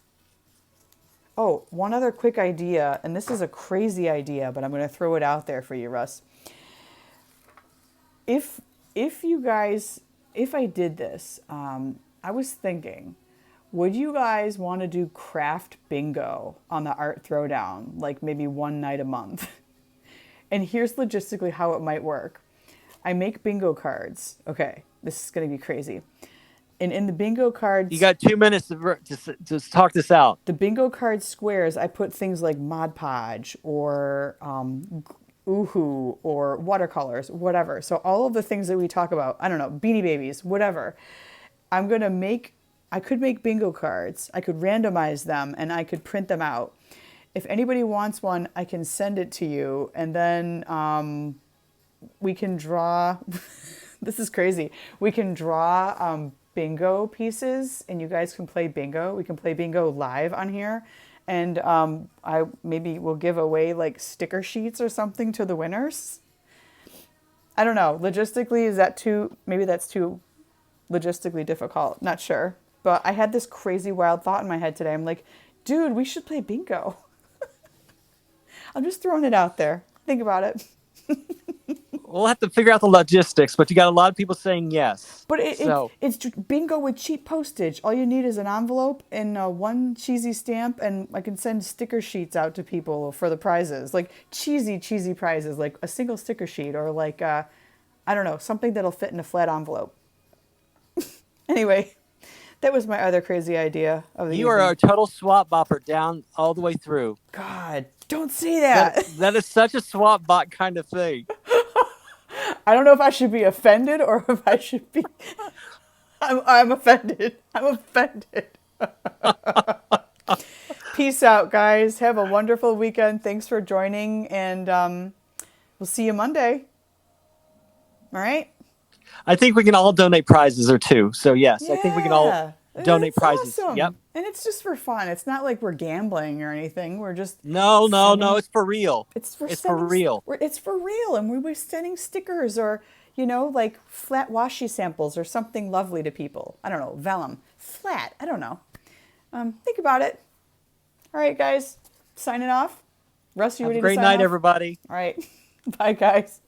S1: Oh, one other quick idea, and this is a crazy idea, but I'm going to throw it out there for you, Russ. If if you guys, if I did this, I was thinking, would you guys want to do craft bingo on the Art Throwdown, like maybe one night a month? And here's logistically how it might work. I make bingo cards. Okay, this is going to be crazy. And in the bingo
S2: You
S1: cards,
S2: got 2 minutes to talk this out.
S1: the bingo card squares, I put things like Mod Podge or Oohoo or watercolors, whatever. So all of the things that we talk about, I don't know, Beanie Babies, whatever. I'm going to make, I could make bingo cards. I could randomize them and I could print them out. If anybody wants one, I can send it to you. And then we can draw, this is crazy. We can draw bingo pieces and you guys can play bingo. We can play bingo live on here. And I maybe will give away like sticker sheets or something to the winners. I don't know. Logistically, is that too, maybe that's too logistically difficult. Not sure. But I had this crazy wild thought in my head today. I'm like, dude, we should play bingo. I'm just throwing it out there. Think about it.
S2: We'll have to figure out the logistics, but you got a lot of people saying yes.
S1: But
S2: So
S1: it's bingo with cheap postage. All you need is an envelope and one cheesy stamp, and I can send sticker sheets out to people for the prizes. Like cheesy prizes, like a single sticker sheet or like, I don't know, something that'll fit in a flat envelope. Anyway, that was my other crazy idea of the
S2: you are
S1: evening.
S2: a total swap bopper down all the way through.
S1: God, don't say
S2: That
S1: that.
S2: that is such a swap bot kind of thing.
S1: I don't know if I should be offended or if I should be. I'm offended. I'm offended. Peace out, guys. Have a wonderful weekend. Thanks for joining, and we'll see you Monday. All right?
S2: I think we can all donate prizes or two. So yes, I think we can all
S1: Yeah.
S2: donate
S1: It's
S2: prizes. Yep.
S1: awesome. And it's just for fun. It's not like we're gambling or anything. We're just
S2: No, no, no.
S1: sending.
S2: It's for real.
S1: It's for
S2: It's for
S1: sending.
S2: real.
S1: It's for real, and we were sending stickers or like flat washi samples or something lovely to people. I don't know, vellum, flat. I don't know. Think about it. All right, guys, signing off. Russ, you
S2: Have a
S1: ready to
S2: great
S1: sign
S2: night,
S1: off?
S2: everybody.
S1: All right, bye, guys.